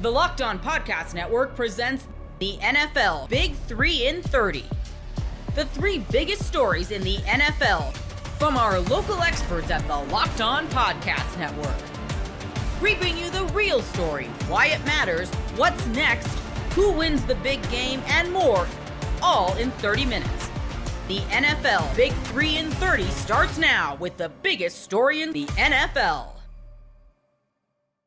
The Locked On Podcast Network presents the NFL Big 3 in 30. The three biggest stories in the NFL from our local experts at the Locked On Podcast Network. We bring you the real story, why it matters, what's next, who wins the big game, and more, all in 30 minutes. The NFL Big 3 in 30 starts now with the biggest story in the NFL.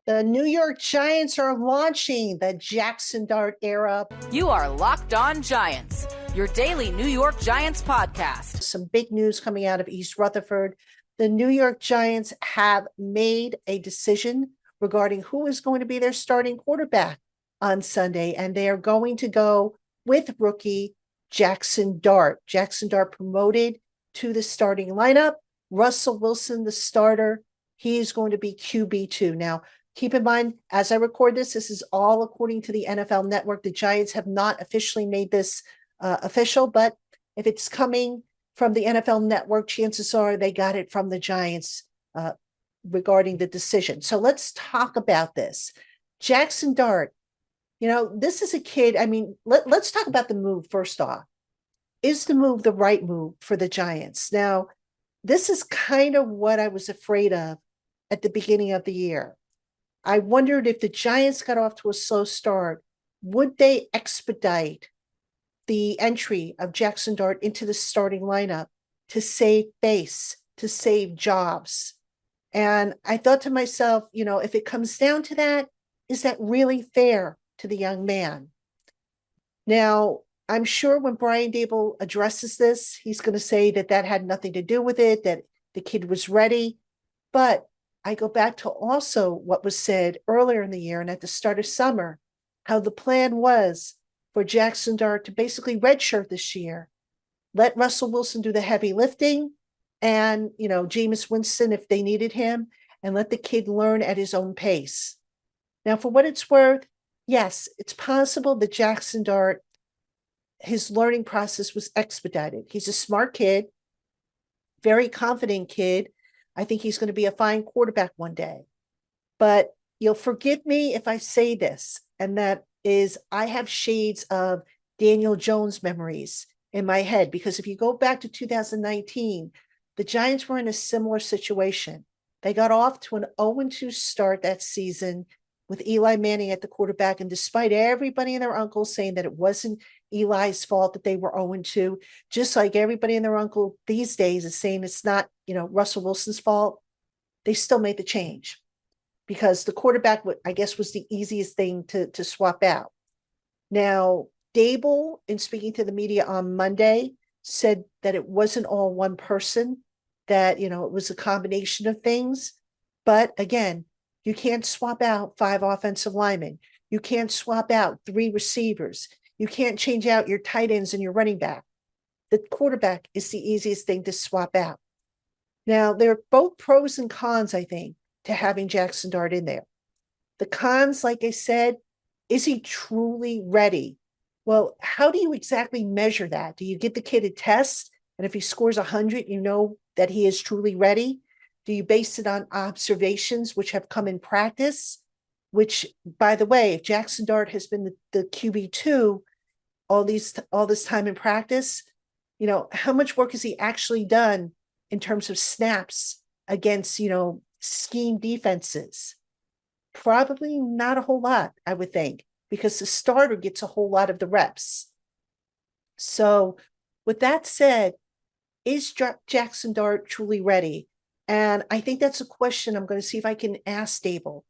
The New York Giants are launching the Jaxson Dart era. You are Locked On Giants, your daily New York Giants podcast. Some big news coming out of East Rutherford. The New York Giants have made a decision regarding who is going to be their starting quarterback on Sunday, and they are going to go with rookie Jaxson Dart. Jaxson Dart promoted to the starting lineup. Russell Wilson, the starter, he is going to be QB2. Now, keep in mind, as I record this is all according to the NFL Network. The Giants have not officially made this official, but if it's coming from the NFL Network, chances are they got it from the Giants regarding the decision. So let's talk about this. Jaxson Dart, this is a kid. I mean, let's talk about the move first off. Is the move the right move for the Giants? Now, this is kind of what I was afraid of at the beginning of the year. I wondered if the Giants got off to a slow start, would they expedite the entry of Jaxson Dart into the starting lineup to save face, to save jobs? And I thought to myself, if it comes down to that, is that really fair to the young man? Now, I'm sure when Brian Daboll addresses this, he's going to say that had nothing to do with it, that the kid was ready. But I go back to also what was said earlier in the year and at the start of summer, how the plan was for Jaxson Dart to basically redshirt this year, let Russell Wilson do the heavy lifting and, Jameis Winston if they needed him, and let the kid learn at his own pace. Now, for what it's worth, yes, it's possible that Jaxson Dart, his learning process was expedited. He's a smart kid, very confident kid. I think he's going to be a fine quarterback one day. But you'll forgive me if I say this, and that is I have shades of Daniel Jones memories in my head, because if you go back to 2019, the Giants were in a similar situation. They got off to an 0-2 start that season with Eli Manning at the quarterback, and despite everybody and their uncle saying that it wasn't Eli's fault that they were 0-2, just like everybody and their uncle these days is saying it's not, Russell Wilson's fault, they still made the change because the quarterback, I guess, was the easiest thing to swap out. Now, Daboll, in speaking to the media on Monday, said that it wasn't all one person, that, it was a combination of things. But again, you can't swap out 5 offensive linemen. You can't swap out 3 receivers. You can't change out your tight ends and your running back. The quarterback is the easiest thing to swap out. Now, there are both pros and cons, I think, to having Jaxson Dart in there. The cons, like I said, is he truly ready? Well, how do you exactly measure that? Do you give the kid a test? And if he scores 100, you know that he is truly ready? Do you base it on observations which have come in practice? Which, by the way, if Jaxson Dart has been the QB2 all this time in practice, how much work has he actually done in terms of snaps against, scheme defenses? Probably not a whole lot, I would think, because the starter gets a whole lot of the reps. So with that said, is Jaxson Dart truly ready? And I think that's a question I'm going to see if I can ask Daboll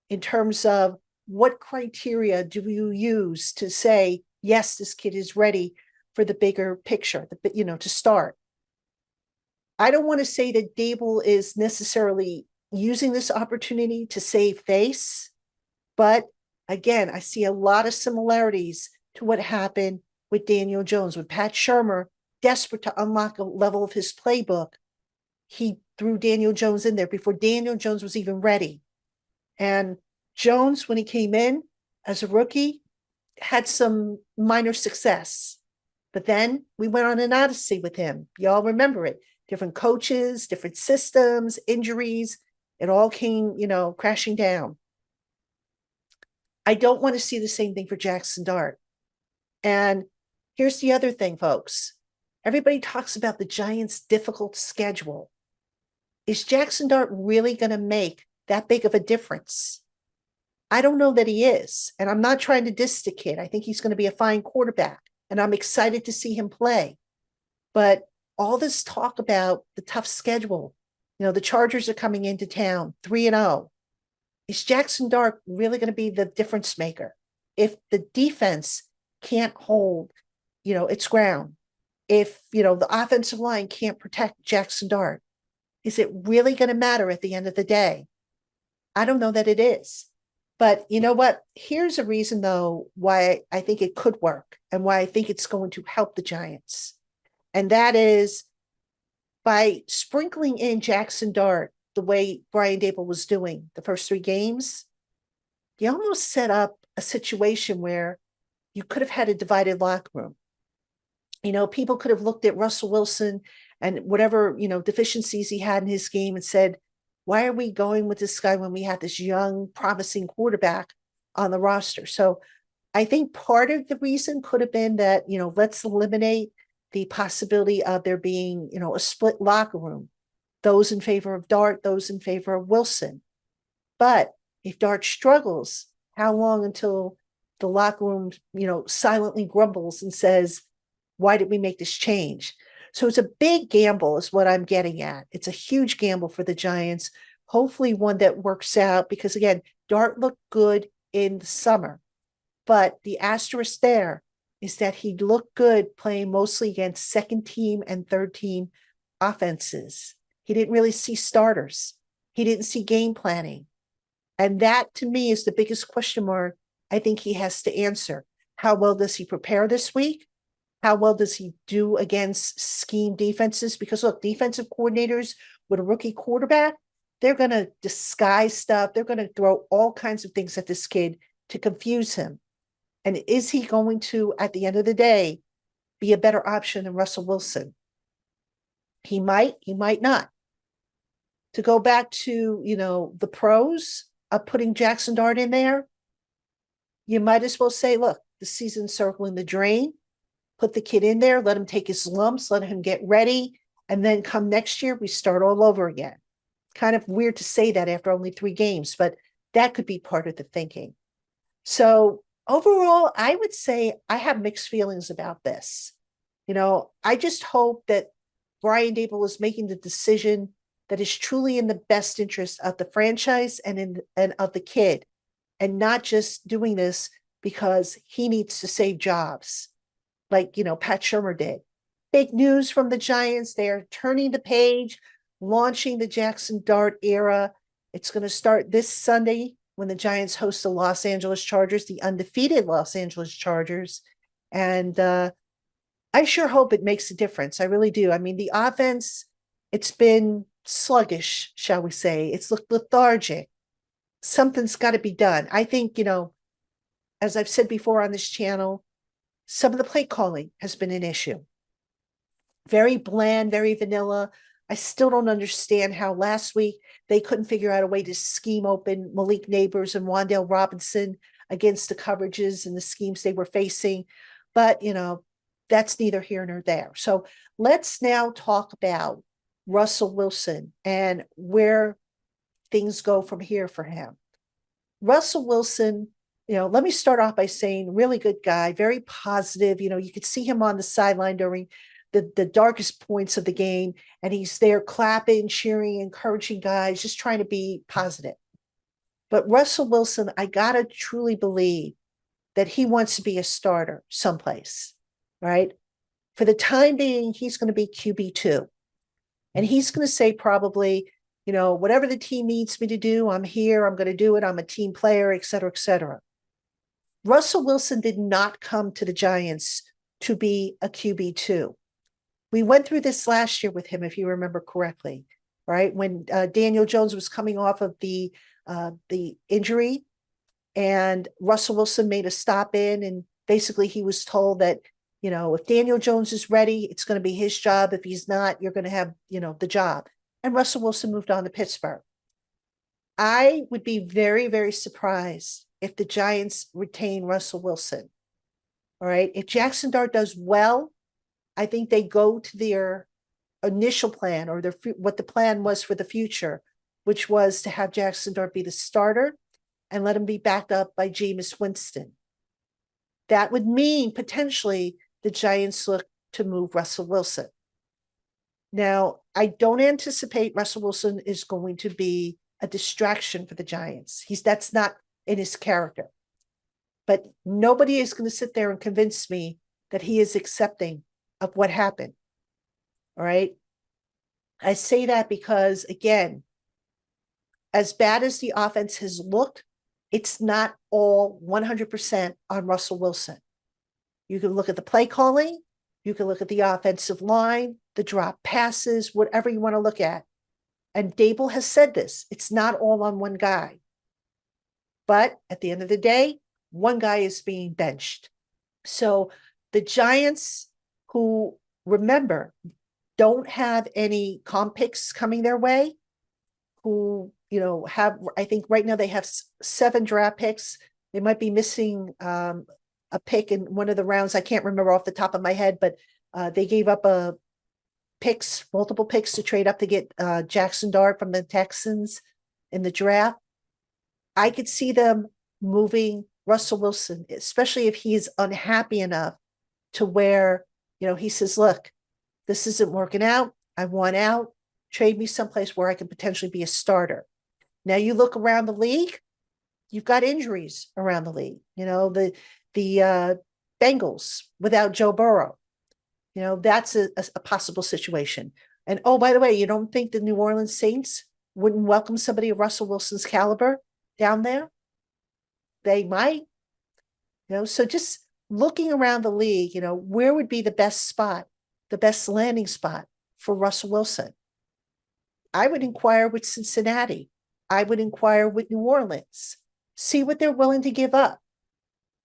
in terms of what criteria do you use to say, yes, this kid is ready for the bigger picture, to start. I don't want to say that Daboll is necessarily using this opportunity to save face, but again, I see a lot of similarities to what happened with Daniel Jones, with Pat Shurmur, desperate to unlock a level of his playbook. He threw Daniel Jones in there before Daniel Jones was even ready. And Jones, when he came in as a rookie, had some minor success. But then we went on an odyssey with him. Y'all remember it. Different coaches, different systems, injuries. It all came, crashing down. I don't want to see the same thing for Jaxson Dart. And here's the other thing, folks. Everybody talks about the Giants' difficult schedule. Is Jaxson Dart really going to make that big of a difference? I don't know that he is. And I'm not trying to diss the kid. I think he's going to be a fine quarterback. And I'm excited to see him play. But all this talk about the tough schedule, the Chargers are coming into town 3-0. Is Jaxson Dart really going to be the difference maker? If the defense can't hold, its ground, if, the offensive line can't protect Jaxson Dart, is it really going to matter at the end of the day? I don't know that it is. But you know what? Here's a reason, though, why I think it could work and why I think it's going to help the Giants. And that is by sprinkling in Jaxson Dart the way Brian Daboll was doing the first 3 games, you almost set up a situation where you could have had a divided locker room. People could have looked at Russell Wilson and whatever, deficiencies he had in his game and said, why are we going with this guy when we have this young, promising quarterback on the roster? So I think part of the reason could have been that, let's eliminate the possibility of there being, a split locker room, those in favor of Dart, those in favor of Wilson. But if Dart struggles, how long until the locker room, silently grumbles and says, why did we make this change? So it's a big gamble is what I'm getting at. It's a huge gamble for the Giants, hopefully one that works out because, again, Dart looked good in the summer. But the asterisk there is that he looked good playing mostly against second team and third team offenses. He didn't really see starters. He didn't see game planning. And that, to me, is the biggest question mark I think he has to answer. How well does he prepare this week? How well does he do against scheme defenses? Because look, defensive coordinators with a rookie quarterback, they're going to disguise stuff. They're going to throw all kinds of things at this kid to confuse him. And is he going to, at the end of the day, be a better option than Russell Wilson? He might not. To go back to, the pros of putting Jaxson Dart in there, you might as well say, look, the season's circling the drain. Put the kid in there, let him take his lumps, let him get ready, and then come next year, we start all over again. Kind of weird to say that after only 3 games, but that could be part of the thinking. So overall, I would say I have mixed feelings about this. I just hope that Brian Daboll is making the decision that is truly in the best interest of the franchise and of the kid, and not just doing this because he needs to save jobs. Like, Pat Shurmur did. Big news from the Giants. They are turning the page, launching the Jaxson Dart era. It's going to start this Sunday when the Giants host the Los Angeles Chargers, the undefeated Los Angeles Chargers. And I sure hope it makes a difference. I really do. I mean, the offense, it's been sluggish, shall we say. It's looked lethargic. Something's got to be done. I think, as I've said before on this channel, some of the play calling has been an issue. Very bland, very vanilla. I still don't understand how last week they couldn't figure out a way to scheme open Malik Neighbors and Wan'Dale Robinson against the coverages and the schemes they were facing. But, that's neither here nor there. So let's now talk about Russell Wilson and where things go from here for him. Russell Wilson, let me start off by saying really good guy, very positive. You could see him on the sideline during the darkest points of the game, and he's there clapping, cheering, encouraging guys, just trying to be positive. But Russell Wilson, I got to truly believe that he wants to be a starter someplace, right? For the time being, he's going to be QB2. And he's going to say probably, whatever the team needs me to do, I'm here, I'm going to do it, I'm a team player, et cetera, et cetera. Russell Wilson did not come to the Giants to be a QB2. We went through this last year with him, if you remember correctly, right? When Daniel Jones was coming off of the injury, and Russell Wilson made a stop in, and basically he was told that, if Daniel Jones is ready, it's going to be his job. If he's not, you're going to have, the job. And Russell Wilson moved on to Pittsburgh. I would be very, very surprised if the Giants retain Russell Wilson. All right. If Jaxson Dart does well, I think they go to their initial plan or what the plan was for the future, which was to have Jaxson Dart be the starter and let him be backed up by Jameis Winston. That would mean potentially the Giants look to move Russell Wilson. Now, I don't anticipate Russell Wilson is going to be a distraction for the Giants. That's not in his character. But nobody is going to sit there and convince me that he is accepting of what happened. All right. I say that because, again, as bad as the offense has looked, it's not all 100% on Russell Wilson. You can look at the play calling. You can look at the offensive line, the drop passes, whatever you want to look at. And Dable has said this. It's not all on one guy. But at the end of the day, one guy is being benched. So the Giants, who, remember, don't have any comp picks coming their way, who, have, I think right now they have 7 draft picks. They might be missing a pick in one of the rounds. I can't remember off the top of my head, but they gave up multiple picks to trade up to get Jaxson Dart from the Texans in the draft. I could see them moving Russell Wilson, especially if he is unhappy enough to where, he says, look, this isn't working out. I want out. Trade me someplace where I can potentially be a starter. Now you look around the league, you've got injuries around the league. The Bengals without Joe Burrow, that's a possible situation. And oh, by the way, you don't think the New Orleans Saints wouldn't welcome somebody of Russell Wilson's caliber down there? They might, so just looking around the league, where would be the best spot, the best landing spot for Russell Wilson? I would inquire with Cincinnati. I would inquire with New Orleans, see what they're willing to give up.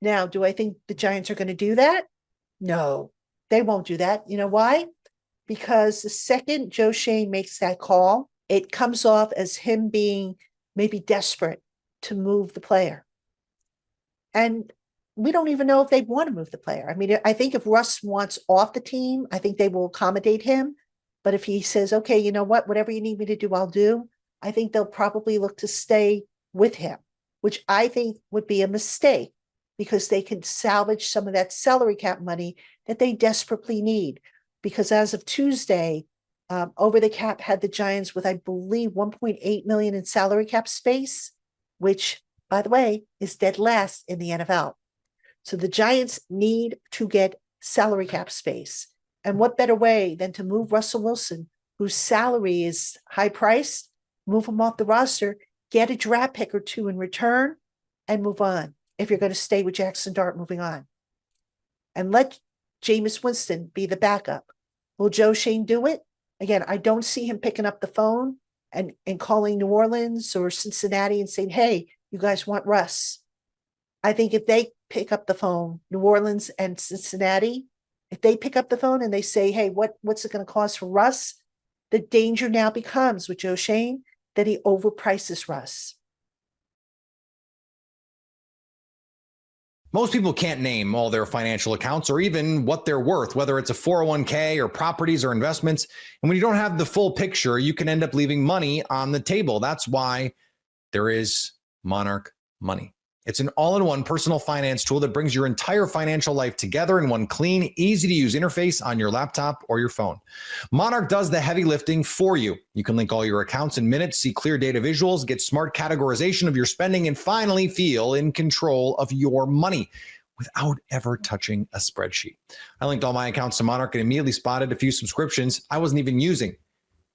Now, do I think the Giants are going to do that? No, they won't do that. You know why? Because the second Joe Schoen makes that call, it comes off as him being maybe desperate to move the player. And we don't even know if they want to move the player. I mean, I think if Russ wants off the team, I think they will accommodate him. But if he says, okay, you know what, whatever you need me to do, I'll do, I think they'll probably look to stay with him, which I think would be a mistake because they can salvage some of that salary cap money that they desperately need. Because as of Tuesday, Over the Cap had the Giants with, I believe, $1.8 million in salary cap space, which, by the way, is dead last in the NFL. So the Giants need to get salary cap space. And what better way than to move Russell Wilson, whose salary is high priced, move him off the roster, get a draft pick or 2 in return, and move on. If you're going to stay with Jaxson Dart, moving on. And let Jameis Winston be the backup. Will Joe Schoen do it? Again, I don't see him picking up the phone and calling New Orleans or Cincinnati and saying, hey, you guys want Russ. I think if they pick up the phone, New Orleans and Cincinnati, if they pick up the phone and they say, hey, what's it going to cost for Russ? The danger now becomes with Joe Schoen that he overprices Russ. Most people can't name all their financial accounts or even what they're worth, whether it's a 401k or properties or investments. And when you don't have the full picture, you can end up leaving money on the table. That's why there is Monarch Money. It's an all-in-one personal finance tool that brings your entire financial life together in one clean, easy-to-use interface on your laptop or your phone. Monarch does the heavy lifting for you. You can link all your accounts in minutes, see clear data visuals, get smart categorization of your spending, and finally feel in control of your money without ever touching a spreadsheet. I linked all my accounts to Monarch and immediately spotted a few subscriptions I wasn't even using.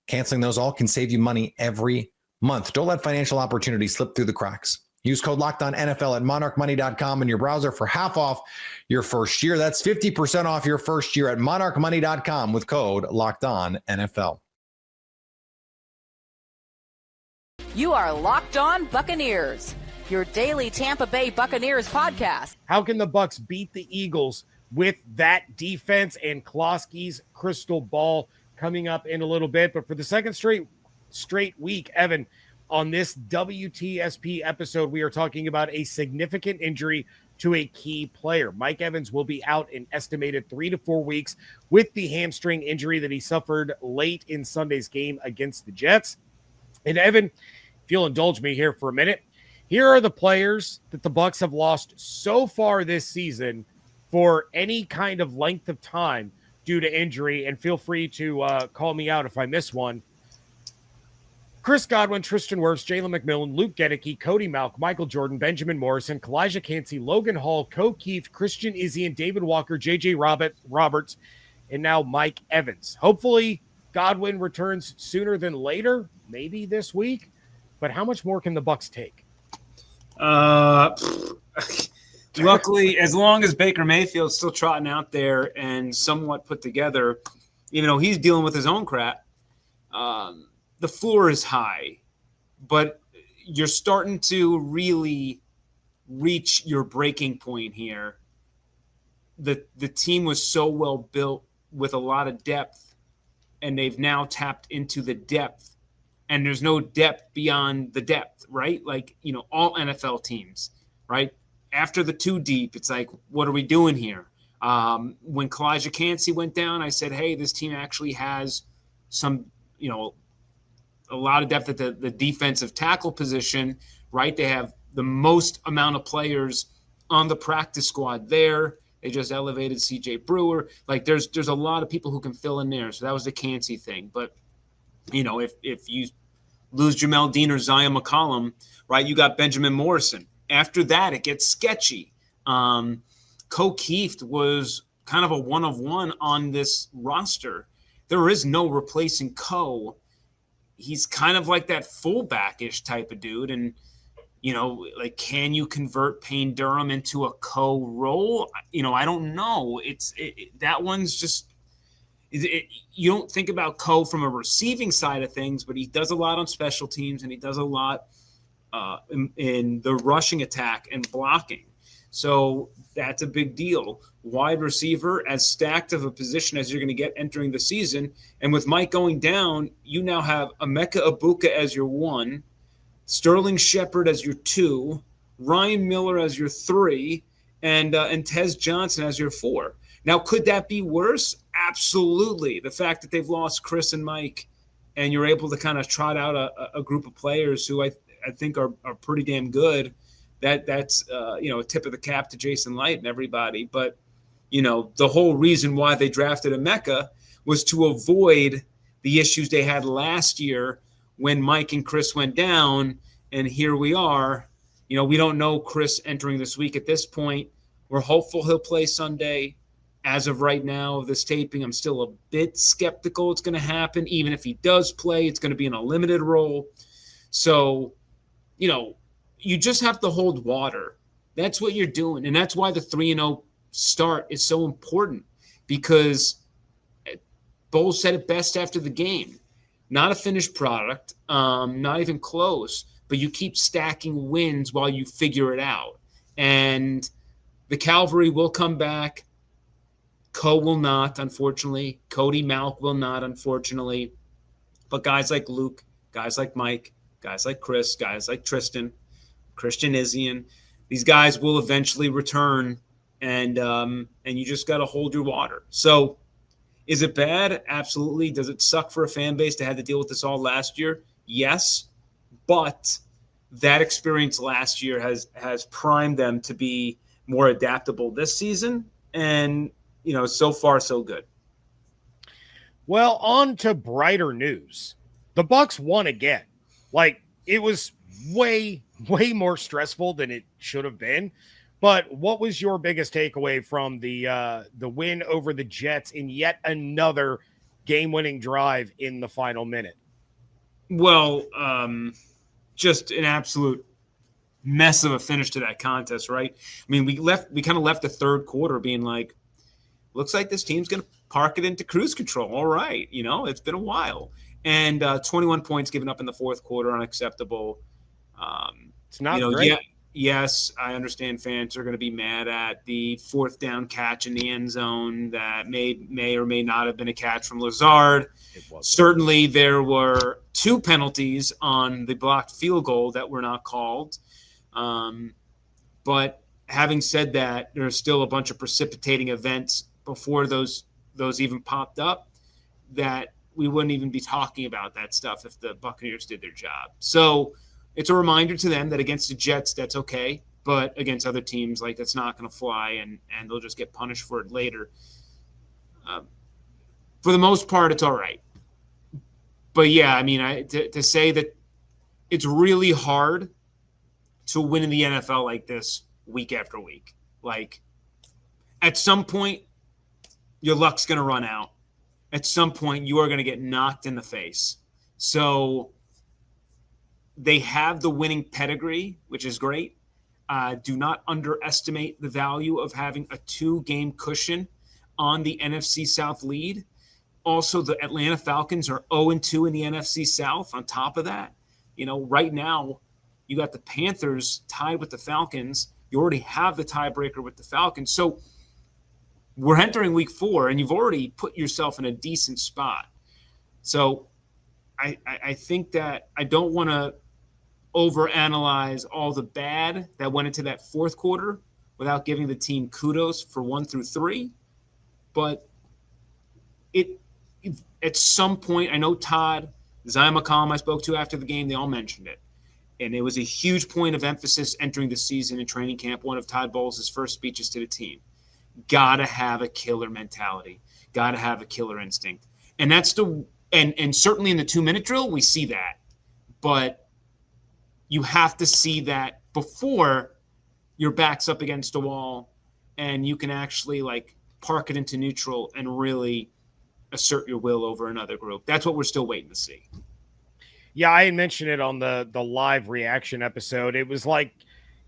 Canceling those all can save you money every month. Don't let financial opportunities slip through the cracks. Use code LOCKEDONNFL at monarchmoney.com in your browser for half off your first year. That's 50% off your first year at monarchmoney.com with code LOCKEDONNFL. You are Locked On Buccaneers, your daily Tampa Bay Buccaneers podcast. How can the Bucs beat the Eagles with that defense and Klosky's crystal ball coming up in a little bit? But for the second straight week, Evan, On this WTSP episode, we are talking about a significant injury to a key player. Mike Evans will be out an estimated 3 to 4 weeks with the hamstring injury that he suffered late in Sunday's game against the Jets. And Evan, if you'll indulge me here for a minute, here are the players that the Bucs have lost so far this season for any kind of length of time due to injury. And feel free to call me out if I miss one. Chris Godwin, Tristan Wirfs, Jalen McMillan, Luke Gedeke, Cody Malk, Michael Jordan, Benjamin Morrison, Kalijah Cansey, Logan Hall, Ko Keith, Christian Izzy, David Walker, J.J. Roberts, and now Mike Evans. Hopefully, Godwin returns sooner than later, maybe this week. But how much more can the Bucs take? Luckily, as long as Baker Mayfield's still trotting out there and somewhat put together, even though he's dealing with his own crap, the floor is high, but you're starting to really reach your breaking point here. The team was so well built with a lot of depth, and they've now tapped into the depth, and there's no depth beyond the depth, right? Like, all NFL teams, right? After the 2 deep, it's like, what are we doing here? When Kalijah Cansey went down, I said, hey, this team actually has some, a lot of depth at the defensive tackle position, right? They have the most amount of players on the practice squad there. They just elevated CJ Brewer. Like, there's a lot of people who can fill in there. So that was the Cansey thing. But, if you lose Jamel Dean or Zion McCollum, right, you got Benjamin Morrison. After that, it gets sketchy. Ko Keith was kind of a one-of-one on this roster. There is no replacing Ko. He's kind of like that fullback-ish type of dude. And, like, can you convert Payne Durham into a Ko role? I don't know. That one's just you don't think about Ko from a receiving side of things, but he does a lot on special teams, and he does a lot in the rushing attack and blocking. So that's a big deal. Wide receiver, as stacked of a position as you're going to get entering the season. And with Mike going down, you now have Emeka Egbuka as your 1, Sterling Shepard as your 2, Ryan Miller as your 3, and Tez Johnson as your 4. Now, could that be worse? Absolutely. The fact that they've lost Chris and Mike, and you're able to kind of trot out a group of players who I think are pretty damn good. That's a tip of the cap to Jason Light and everybody. But, the whole reason why they drafted Emeka was to avoid the issues they had last year when Mike and Chris went down. And here we are. We don't know Chris entering this week at this point. We're hopeful he'll play Sunday. As of right now of this taping, I'm still a bit skeptical it's going to happen. Even if he does play, it's going to be in a limited role. So, you just have to hold water. That's what you're doing. And that's why the 3-0 start is so important, because Bowles said it best after the game. Not a finished product, not even close, but you keep stacking wins while you figure it out. And the cavalry will come back. Ko will not, unfortunately. Cody Malk will not, unfortunately. But guys like Luke, guys like Mike, guys like Chris, guys like Tristan, Christian Izzy, these guys will eventually return, and you just got to hold your water. So is it bad? Absolutely. Does it suck for a fan base to have to deal with this all last year? Yes. But that experience last year has primed them to be more adaptable this season. And, so far, so good. Well, on to brighter news. The Bucs won again. Like, it was way more stressful than it should have been. But what was your biggest takeaway from the win over the Jets in yet another game-winning drive in the final minute? Well, just an absolute mess of a finish to that contest, right? I mean, we kind of left the third quarter being like, looks like this team's going to park it into cruise control. All right. It's been a while. And 21 points given up in the fourth quarter, unacceptable. It's not great. yes, I understand fans are going to be mad at the fourth down catch in the end zone that may or may not have been a catch from Lazard. Certainly, there were 2 penalties on the blocked field goal that were not called. But having said that, there's still a bunch of precipitating events before those even popped up that we wouldn't even be talking about that stuff if the Buccaneers did their job. So it's a reminder to them that against the Jets, that's okay, but against other teams, like, that's not going to fly, and they'll just get punished for it later. For the most part, it's all right. But yeah, I mean, to say that it's really hard to win in the NFL like this week after week. Like, at some point, your luck's going to run out. At some point, you are going to get knocked in the face. So they have the winning pedigree, which is great. Do not underestimate the value of having a 2-game cushion on the NFC South lead. Also, the Atlanta Falcons are 0-2 in the NFC South. On top of that, right now, you got the Panthers tied with the Falcons. You already have the tiebreaker with the Falcons. So we're entering week 4, and you've already put yourself in a decent spot. So I think that I don't want to overanalyze all the bad that went into that fourth quarter without giving the team kudos for 1 through 3. But at some point, I know Todd, Zion McCollum I spoke to after the game, they all mentioned it. And it was a huge point of emphasis entering the season in training camp, one of Todd Bowles' first speeches to the team. Got to have a killer mentality. Got to have a killer instinct. And that's and certainly in the 2-minute drill, we see that. But you have to see that before your back's up against a wall and you can actually, like, park it into neutral and really assert your will over another group. That's what we're still waiting to see. Yeah, I had mentioned it on the live reaction episode. It was like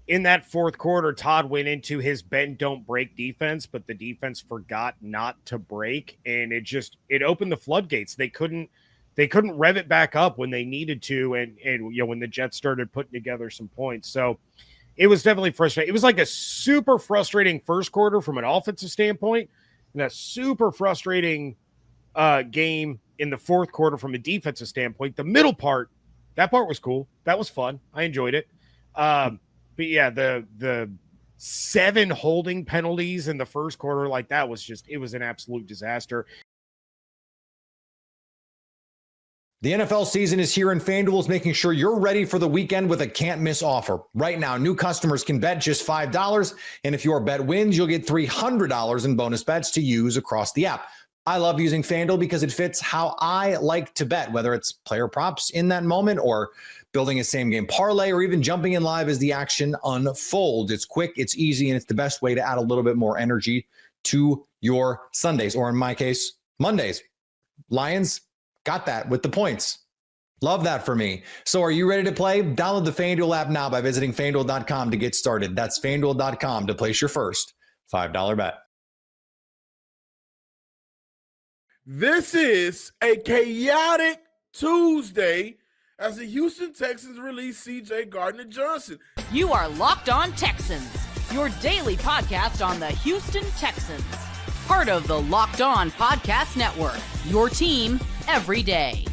in that fourth quarter, Todd went into his bend don't break defense, but the defense forgot not to break, and it opened the floodgates. They couldn't rev it back up when they needed to, and when the Jets started putting together some points. So it was definitely frustrating. It was like a super frustrating first quarter from an offensive standpoint, and a super frustrating game in the fourth quarter from a defensive standpoint. The middle part, that part was cool. That was fun. I enjoyed it. But yeah, the 7 holding penalties in the first quarter, like, that was it was an absolute disaster. The NFL season is here, and FanDuel is making sure you're ready for the weekend with a can't-miss offer. Right now, new customers can bet just $5, and if your bet wins, you'll get $300 in bonus bets to use across the app. I love using FanDuel because it fits how I like to bet, whether it's player props in that moment or building a same-game parlay or even jumping in live as the action unfolds. It's quick, it's easy, and it's the best way to add a little bit more energy to your Sundays, or in my case, Mondays. Lions got that with the points. Love that for me. So are you ready to play? Download the FanDuel app now by visiting FanDuel.com to get started. That's FanDuel.com to place your first $5 bet. This is a chaotic Tuesday as the Houston Texans release CJ Gardner-Johnson. You are Locked On Texans, your daily podcast on the Houston Texans. Part of the Locked On Podcast Network, your team every day.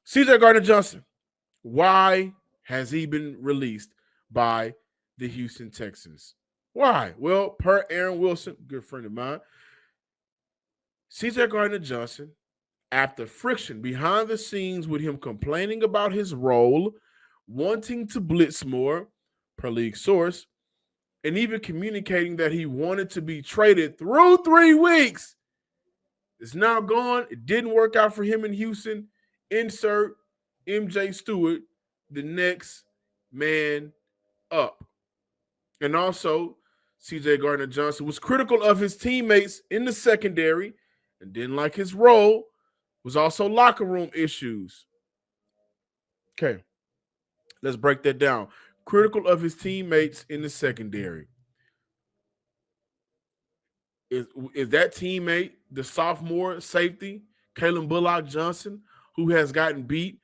CJ Gardner-Johnson, why has he been released by the Houston Texans? Why? Well, per Aaron Wilson, good friend of mine, CJ Gardner-Johnson, after friction behind the scenes with him complaining about his role, wanting to blitz more, per league source, and even communicating that he wanted to be traded through 3 weeks, is now gone. It didn't work out for him in Houston. Insert MJ Stewart, the next man up. And also, CJ Gardner-Johnson was critical of his teammates in the secondary and didn't like his role. Was also locker room issues. Okay, let's break that down. Critical of his teammates in the secondary. Is that teammate the sophomore safety, Kalen Bullock Johnson, who has gotten beat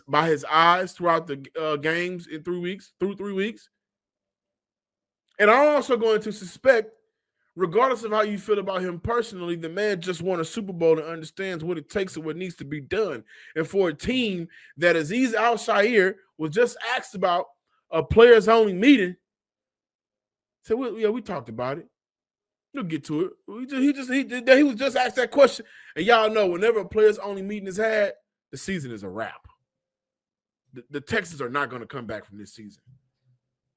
by his eyes throughout the games in 3 weeks, through 3 weeks? And I'm also going to suspect, regardless of how you feel about him personally, the man just won a Super Bowl and understands what it takes and what needs to be done. And for a team that Azeez Al-Shaair was just asked about a players-only meeting, said, well, yeah, we talked about it. We'll get to it. He was just asked that question. And y'all know whenever a players-only meeting is had, the season is a wrap. The Texans are not going to come back from this season.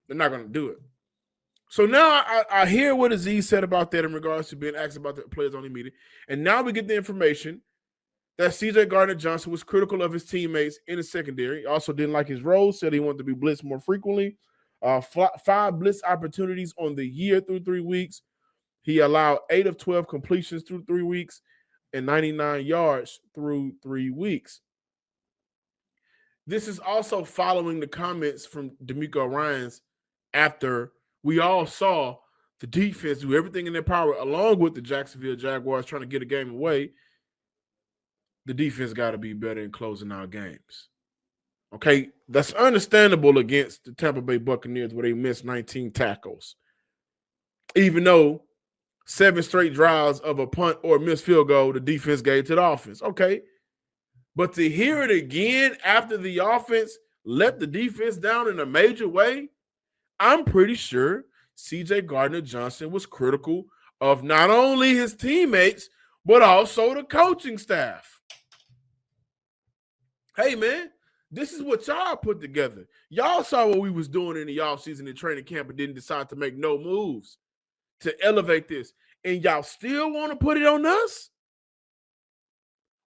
They're not going to do it. So now I hear what Azeez said about that in regards to being asked about the players-only meeting. And now we get the information that CJ Gardner-Johnson was critical of his teammates in the secondary. He also didn't like his role, said he wanted to be blitzed more frequently. 5 blitz opportunities on the year through 3 weeks. He allowed 8 of 12 completions through 3 weeks and 99 yards through 3 weeks. This is also following the comments from DeMeco Ryans after we all saw the defense do everything in their power, along with the Jacksonville Jaguars trying to get a game away. The defense got to be better in closing out games. Okay, that's understandable against the Tampa Bay Buccaneers where they missed 19 tackles. Even though 7 straight drives of a punt or missed field goal, the defense gave to the offense. Okay, but to hear it again after the offense let the defense down in a major way, I'm pretty sure CJ Gardner-Johnson was critical of not only his teammates, but also the coaching staff. Hey, man, this is what y'all put together. Y'all saw what we was doing in the offseason and training camp and didn't decide to make no moves to elevate this. And y'all still want to put it on us?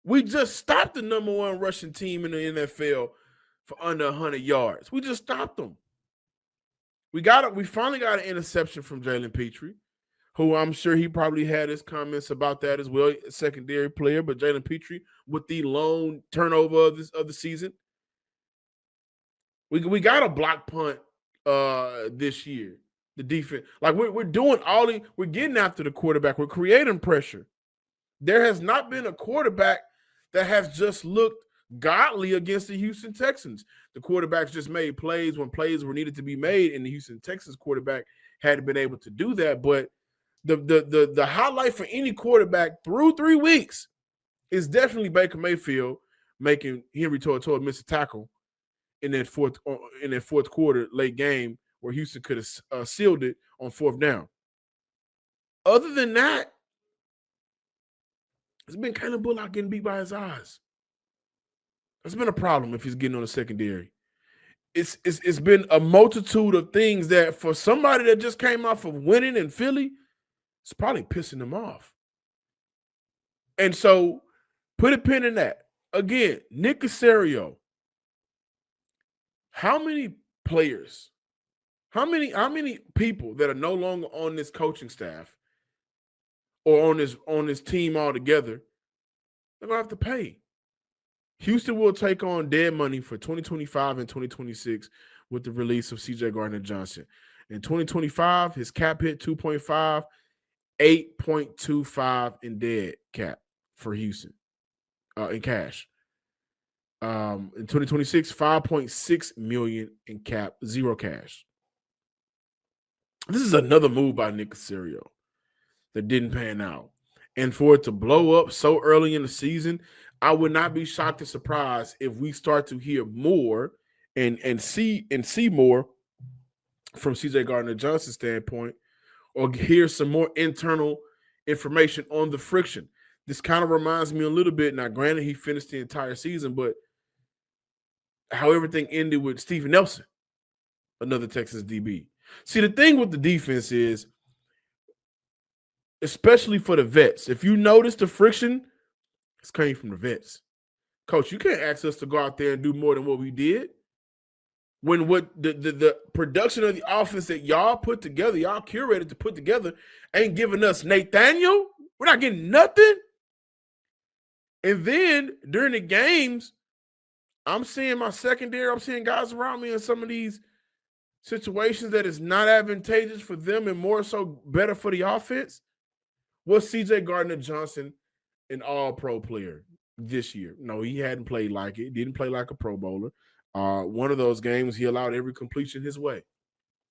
We just stopped the number 1 rushing team in the NFL for under 100 yards. We just stopped them. We finally got an interception from Jalen Petrie, who I'm sure he probably had his comments about that as well, a secondary player, but Jalen Petrie with the lone turnover of the season. We got a block punt this year. The defense, like we're doing we're getting after the quarterback. We're creating pressure. There has not been a quarterback that has just looked godly against the Houston Texans. The quarterbacks just made plays when plays were needed to be made, and the Houston Texans quarterback hadn't been able to do that. But the highlight for any quarterback through 3 weeks is definitely Baker Mayfield making Henry To'oTo'o miss a tackle in that fourth quarter late game where Houston could have sealed it on 4th down. Other than that, it's been Caleb Bullock getting beat by his eyes. That's been a problem if he's getting on the secondary. It's been a multitude of things that for somebody that just came off of winning in Philly, it's probably pissing them off. And so put a pin in that. Again, Nick Caserio. How many players, how many people that are no longer on this coaching staff or on this team altogether, they're going to have to pay. Houston will take on dead money for 2025 and 2026 with the release of CJ Gardner-Johnson. In 2025, his cap hit 2.5, 8.25 in dead cap for Houston in cash. In 2026, $5.6 million in cap, 0 cash. This is another move by Nick Caserio that didn't pan out. And for it to blow up so early in the season, I would not be shocked or surprised if we start to hear more and see more from CJ Gardner-Johnson's standpoint, or hear some more internal information on the friction. This kind of reminds me a little bit. Now, granted, he finished the entire season, but how everything ended with Steven Nelson, another Texas DB. See, the thing with the defense is, especially for the vets, if you notice the friction, it's coming from the vets. Coach, you can't ask us to go out there and do more than what we did. When what the production of the offense that y'all put together, y'all curated to put together, ain't giving us Nathaniel. We're not getting nothing. And then during the games, I'm seeing my secondary, I'm seeing guys around me in some of these situations that is not advantageous for them and more so better for the offense. Was CJ Gardner-Johnson an all-pro player this year? No, he hadn't played like it. Didn't play like a Pro Bowler. One of those games, he allowed every completion his way.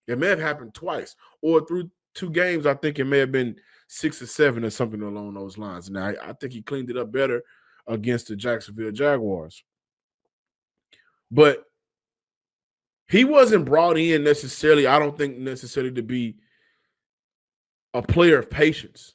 It may have happened twice, or through 2 games. I think it may have been 6 or 7 or something along those lines. Now, I think he cleaned it up better against the Jacksonville Jaguars. But he wasn't brought in necessarily, I don't think necessarily to be a player of patience.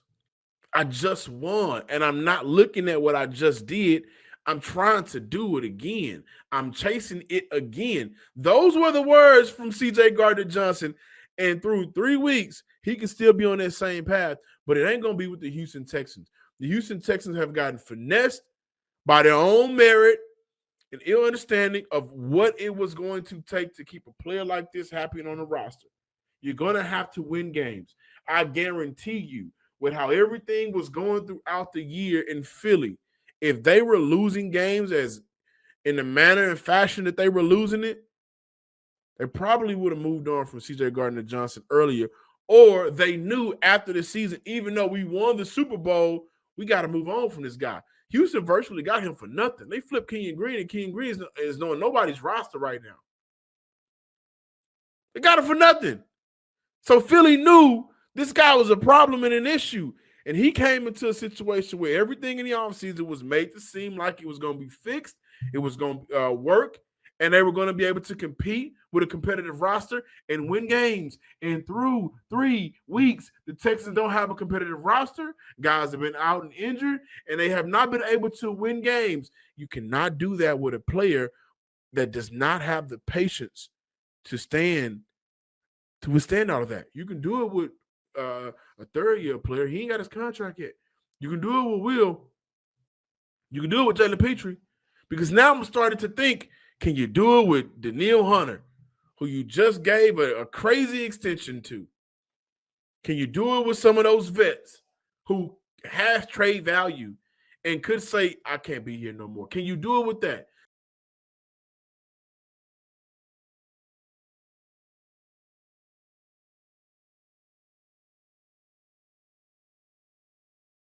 I just won, and I'm not looking at what I just did. I'm trying to do it again. I'm chasing it again. Those were the words from CJ Gardner-Johnson. And through 3 weeks, he can still be on that same path, but it ain't going to be with the Houston Texans. The Houston Texans have gotten finessed by their own merit and ill understanding of what it was going to take to keep a player like this happy on the roster. You're going to have to win games. I guarantee you, with how everything was going throughout the year in Philly, if they were losing games as in the manner and fashion that they were losing it, they probably would have moved on from CJ Gardner-Johnson earlier, or they knew after the season, even though we won the Super Bowl, we got to move on from this guy. Houston virtually got him for nothing. They flipped Kenyon Green, and Kenyon Green is on nobody's roster right now. They got him for nothing. So Philly knew this guy was a problem and an issue. And he came into a situation where everything in the offseason was made to seem like it was going to be fixed. It was going to work. And they were going to be able to compete with a competitive roster and win games. And through 3 weeks, the Texans don't have a competitive roster. Guys have been out and injured, and they have not been able to win games. You cannot do that with a player that does not have the patience to withstand all of that. You can do it with a third-year player. He ain't got his contract yet. You can do it with Will. You can do it with Jalen Petrie. Because now I'm starting to think, can you do it with Danielle Hunter, who you just gave a crazy extension to? Can you do it with some of those vets who has trade value and could say, I can't be here no more? Can you do it with that?